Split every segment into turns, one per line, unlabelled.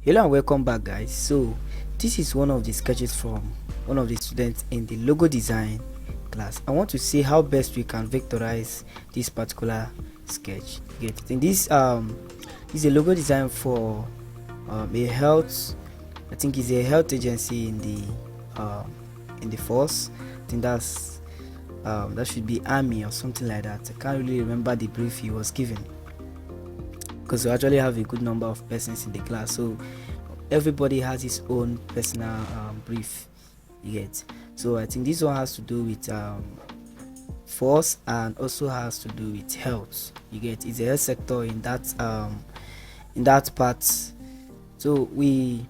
Hello and welcome back, guys. So this is one of the sketches from one of the students in the logo design class. I want to see how best we can vectorize this particular sketch. In this is a logo design for a health, I think it's a health agency in the force. I think that should be army or something like that. I can't really remember the brief he was given, because we actually have a good number of persons in the class, so everybody has his own personal brief, you get. So I think this one has to do with force and also has to do with health, you get. It's a health sector in that part. So we're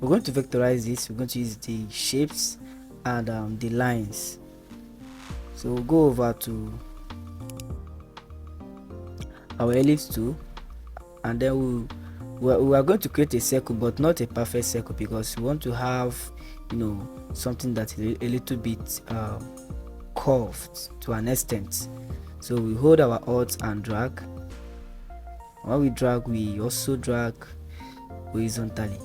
going to vectorize this. We're going to use the shapes and the lines. So we'll go over to our ellipse tool, and then we are going to create a circle, but not a perfect circle, because we want to have, something that is a little bit curved to an extent. So we hold our Alt and drag. When we drag, we also drag horizontally.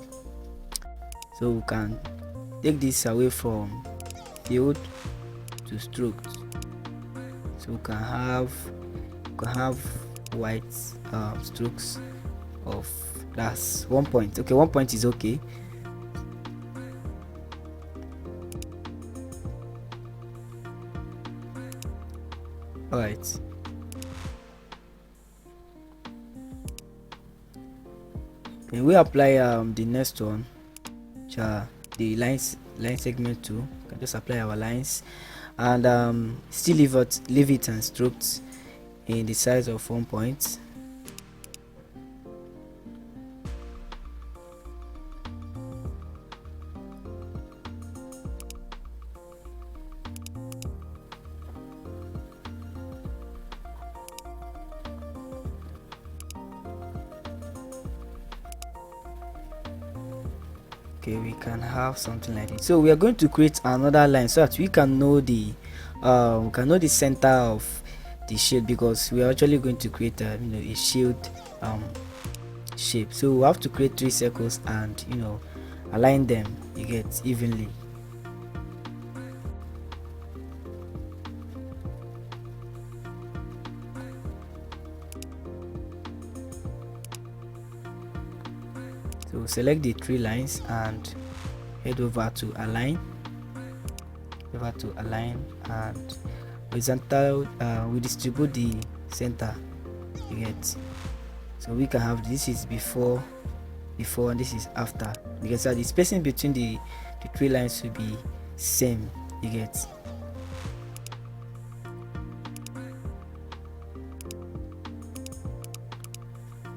So we can take this away from field to strokes. So we can have white strokes of that's 1 point. Okay, 1 point is okay. All right. Then we apply the next one, which are the line segment 2. We can just apply our lines and still leave it and stroked in the size of 1 point. Okay, we can have something like this. So we are going to create another line so that we can know the center of the shield, because we are actually going to create a shield shape. So we have to create 3 circles and align them, you get, evenly. So select the 3 lines and head over to align, and horizontal. We distribute the center, you get. So we can have this is before and this is after, because the spacing between the 3 lines will be same, you get.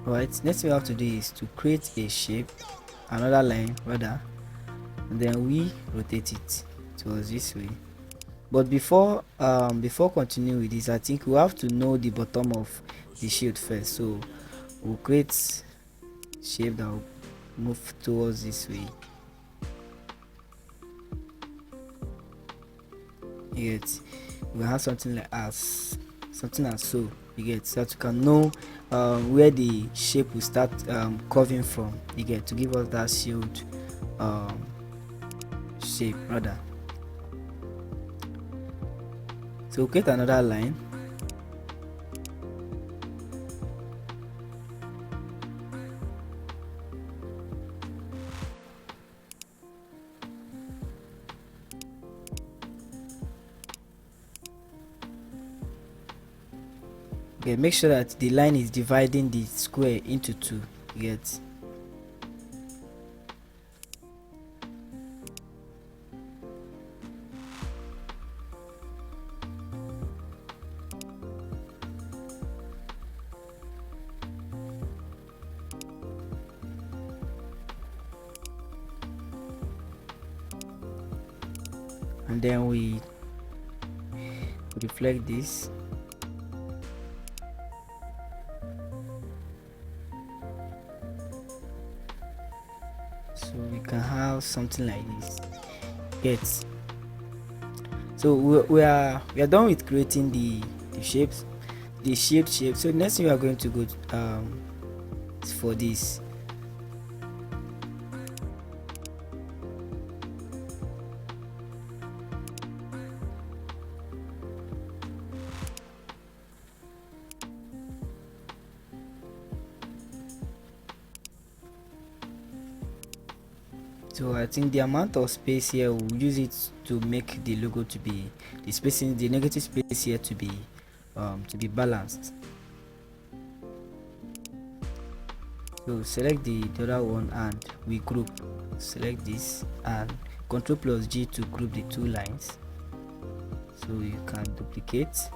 Alright, next thing we have to do is to create a shape, another line rather, and then we rotate it towards this way. But before continuing with this, I think we have to know the bottom of the shield first. So we'll create shape that will move towards this way, you get. We have something as so, you get, so that you can know where the shape will start curving from, you get, to give us that shield shape rather. So create another line, okay. Make sure that the line is dividing the square into 2, you get. And then we reflect this. So we can have something like this, get. So we are done with creating the shapes, the shaped shape. So next thing we are going to go for this, So I think the amount of space here, we'll use it to make the logo to be, the spacing, the negative space here to be balanced. So select the other one and we group. Select this and Ctrl plus G to group the two lines. So you can duplicate.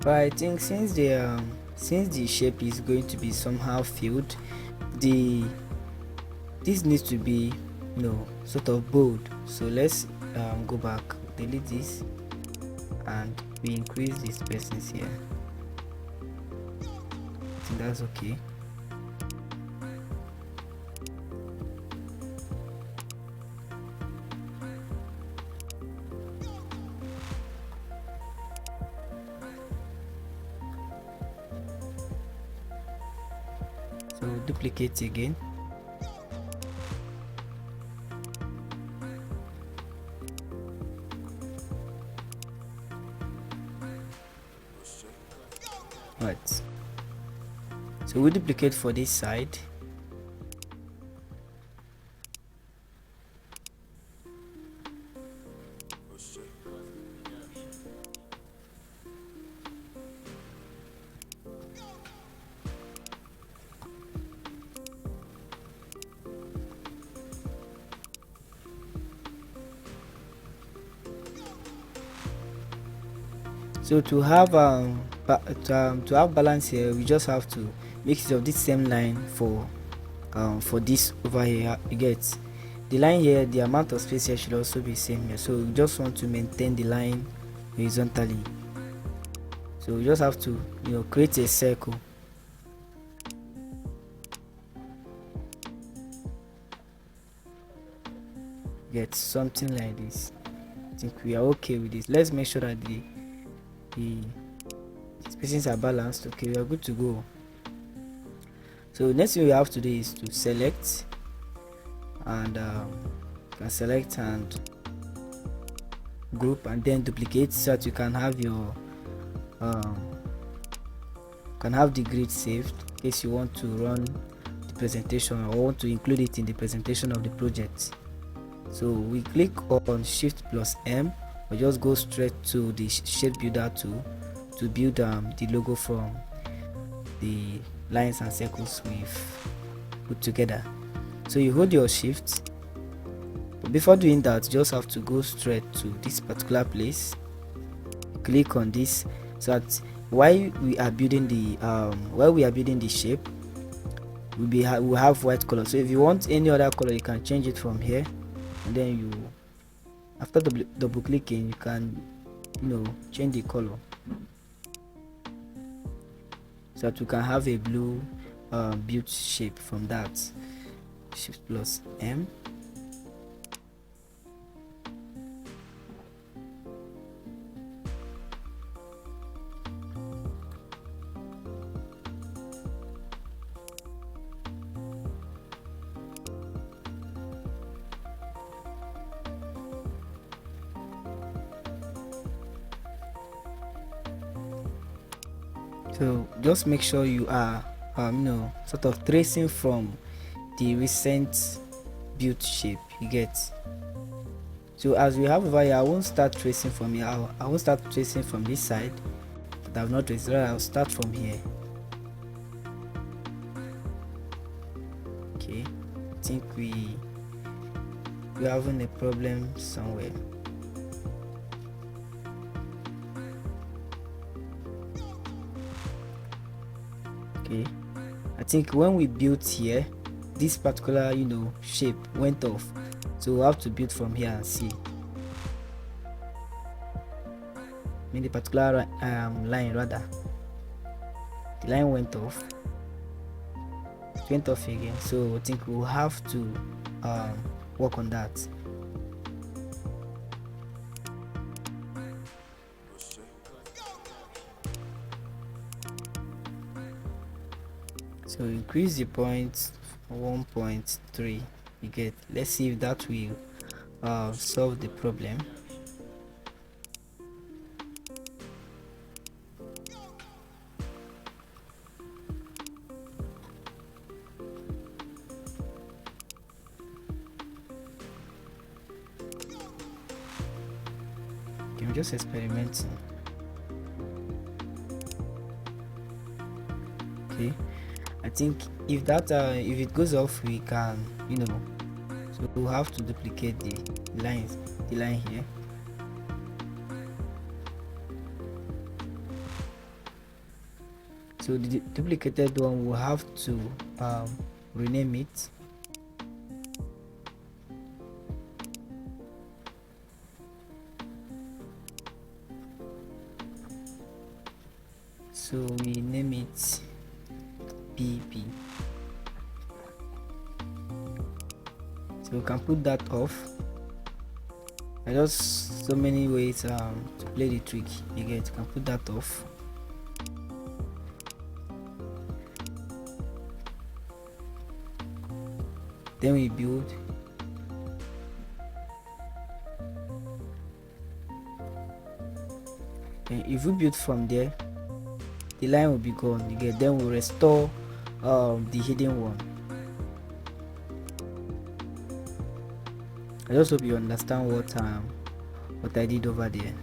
But I think since the shape is going to be somehow filled, this needs to be, you know, sort of bold. So let's go back, delete this, and we increase the spacings here. I think that's okay. So duplicate again. Right. So we duplicate for this side. So to have balance here, we just have to make use of this same line for this over here. You get the line here, the amount of space here should also be same here. So we just want to maintain the line horizontally. So we just have to, you know, create a circle. Get something like this. I think we are okay with this. Let's make sure that the spacings are balanced. Okay, we are good to go. So next thing we have to do is to select and can select and group and then duplicate, so that you can have your the grid saved in case you want to run the presentation or want to include it in the presentation of the project. So we click on Shift plus M, or just go straight to the shape builder tool to build the logo from the lines and circles we've put together. So you hold your Shift, but before doing that, you just have to go straight to this particular place, click on this, so that while we are building the shape, we'll have white color. So if you want any other color, you can change it from here, and then you, after double clicking, you can, you know, change the color so that we can have a blue built shape from that. Shift plus M. So just make sure you are you know, sort of tracing from the recent built shape, you get. So as we have over here, I won't start tracing from here. I won't start tracing from this side, but I've not traced. I'll start from here. Okay, I think we're having a problem somewhere. Okay, I think when we built here, this particular, you know, shape went off, so we'll have to build from here and see. I mean the particular line, rather, the line went off, again, so I think we'll have to work on that. So increase the point 1.3. You get, let's see if that will solve the problem. I'm just experimenting. Okay, I think if that if it goes off, we can, so we'll have to duplicate the line here. So the duplicated one will have to rename it. So we name it PP. So we can put that off. There's just so many ways to play the trick. You can put that off. Then we build. And if we build from there, the line will be gone. Then we'll restore the hidden one. I just hope you understand what I did over there.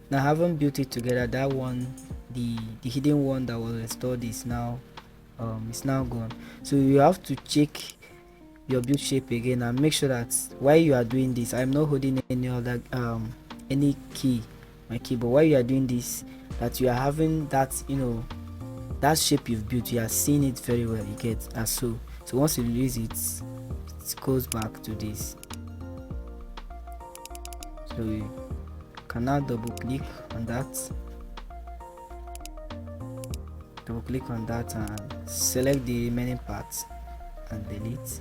Now I haven't built it together. That one, the hidden one that was restored is now gone. So you have to check your build shape again and make sure that while you are doing this, I'm not holding any other any key, my keyboard. While you are doing this, that you are having that that shape you've built, you are seeing it very well. You get as so once you release it, it goes back to this. So you can now double click on that, and select the remaining parts and delete.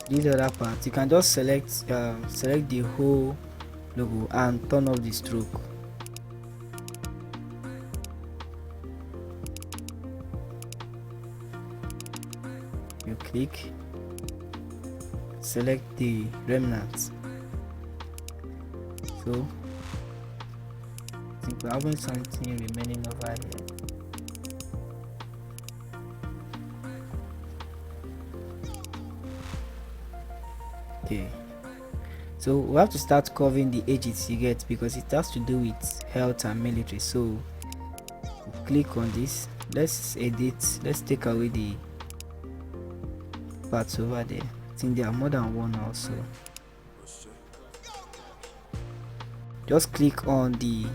This other part you can just select the whole logo and turn off the stroke. You click, select the remnants. So I think we're having something remaining over here. Okay, so we have to start covering the edges, you get, because it has to do with health and military. So click on this, let's edit, let's take away the parts over there. I think there are more than one also. Just click on the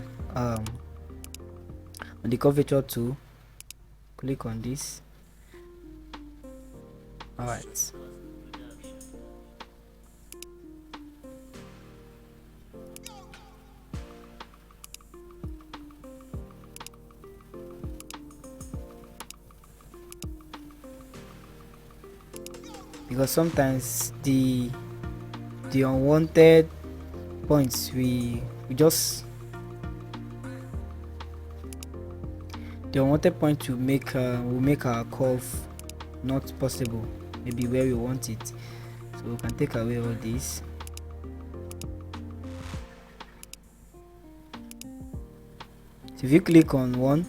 curvature tool, click on this. All right, because sometimes the unwanted points we just the unwanted point will make our curve not possible, maybe where we want it. So we can take away all this. So if you click on one,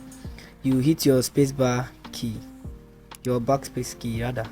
you hit your spacebar key, your backspace key rather.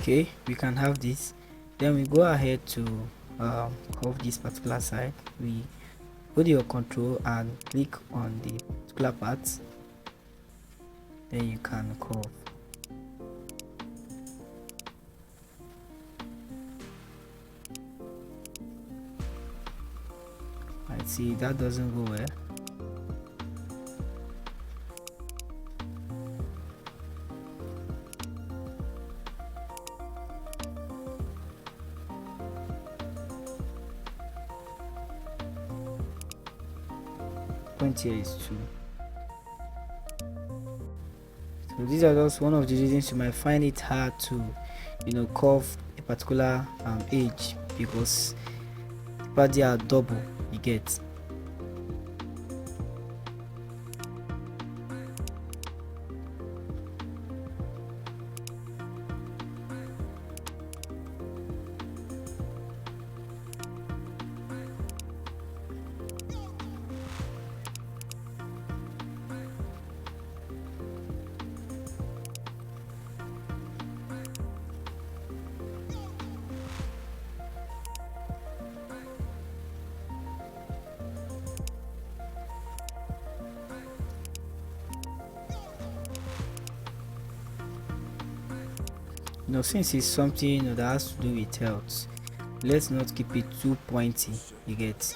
Okay, we can have this. Then we go ahead to curve this particular side. We hold your control and click on the particular part, then you can curve. I see that doesn't go well. Point here is 2. So these are just one of the reasons you might find it hard to curve a particular edge, because but they are double, you get. Since it's something that has to do with health, let's not keep it too pointy, you get.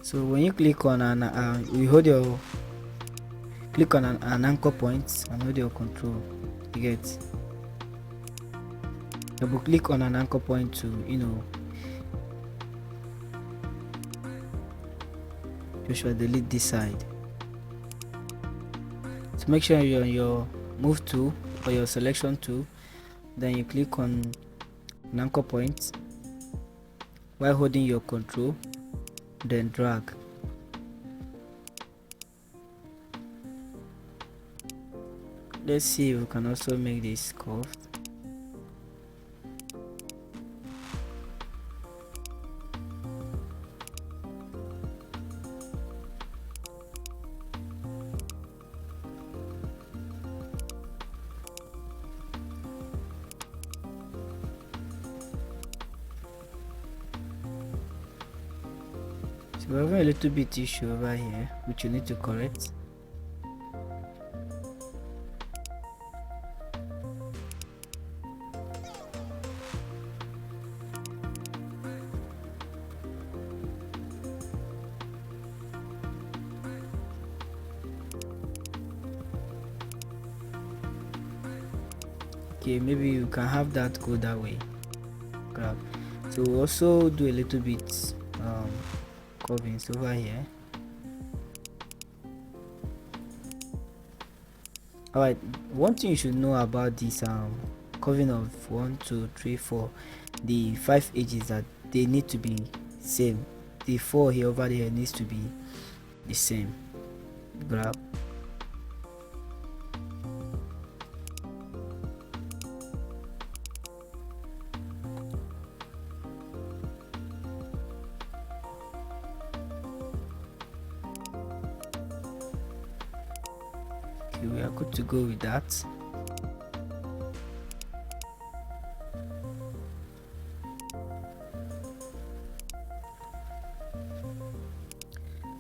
So when you click on click on an anchor point and hold your control, you get. Double click on an anchor point to just delete this side. So make sure you're on your move tool or your selection tool, then you click on an anchor point while holding your control, then drag. Let's see if we can also make this curved. So we're having a little bit issue over here, which you need to correct. Okay, maybe you can have that go that way. Grab. So we'll also do a little bit curvings over here. Alright, one thing you should know about this curving of 1 2 3 4, the 5 edges, that they need to be same. The 4 here over there needs to be the same. Grab. Okay, we are good to go with that.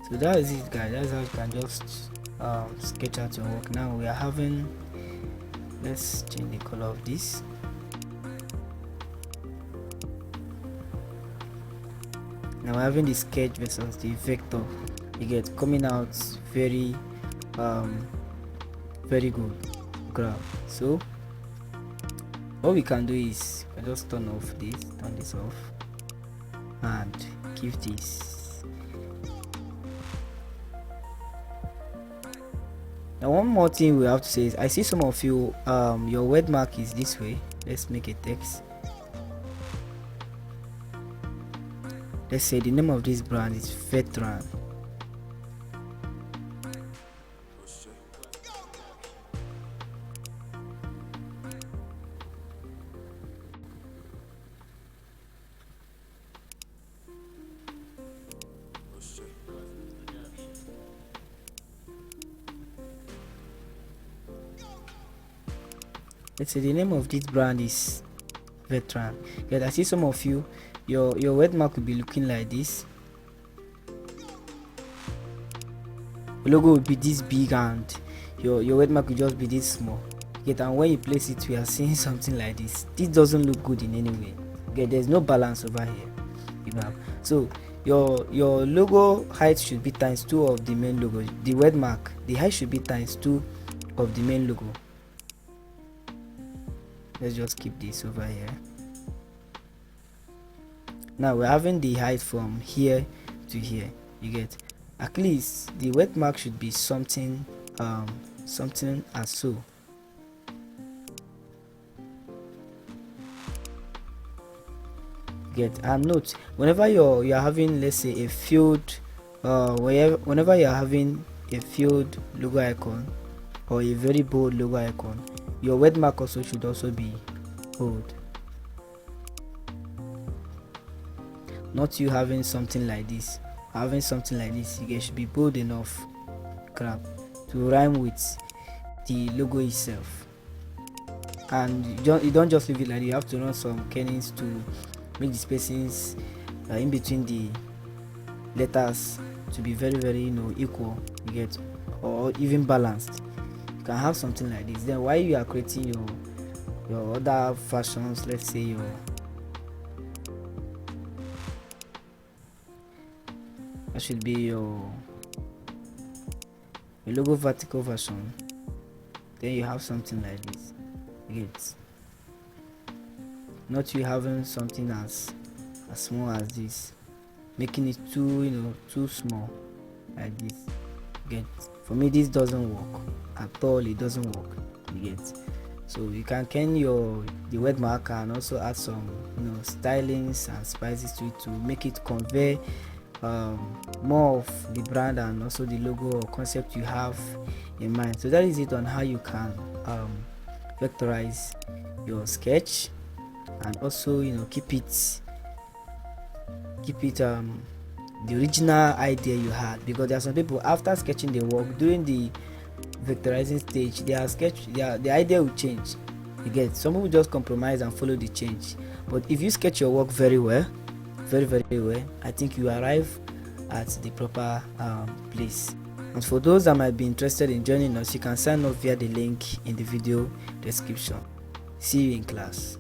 So that is it, guys. That's how you can just sketch out your work. Now we are having, let's change the color of this. Now we're having the sketch versus the vector. You get coming out very very good. Grab. So what we can do is just turn this off and give this. Now one more thing we have to say is, I see some of you your word mark is this way. Let's make a text. Let's say the name of this brand is Veteran. let's say the name of this brand is Veteran. Yet I see some of you, your word mark will be looking like this. The logo will be this big and your word mark will just be this small. Yet and when you place it, we are seeing something like this. This doesn't look good in any way. Okay, there's no balance over here. You know, so your logo height should be times 2 of the main logo. The word mark, the height should be times 2 of the main logo. Let's just keep this over here. Now we're having the height from here to here. You get, at least the word mark should be something something as so. Get, and note, whenever you're having, let's say, a field, whenever you're having a field logo icon or a very bold logo icon, your word mark also should also be bold. Not you having something like this. Having something like this, you guys should be bold enough to rhyme with the logo itself. And you don't just leave it like that. You have to run some kernings to make the spacings in between the letters to be very, very, equal, you get, or even balanced. You can have something like this. Then while you are creating your other versions, let's say that should be your logo vertical version, then you have something like this. You get, not you having something as small as this, making it too small like this. You get, for me this doesn't work at all. It doesn't work. You get, so you can kern the word marker and also add some stylings and spices to it to make it convey more of the brand and also the logo or concept you have in mind. So that is it on how you can vectorize your sketch and also keep it the original idea you had, because there are some people after sketching the work during the vectorizing stage, the idea will change. You get, some people just compromise and follow the change, but if you sketch your work very well, very, very well, I think you arrive at the proper place. And for those that might be interested in joining us, you can sign up via the link in the video description. See you in class.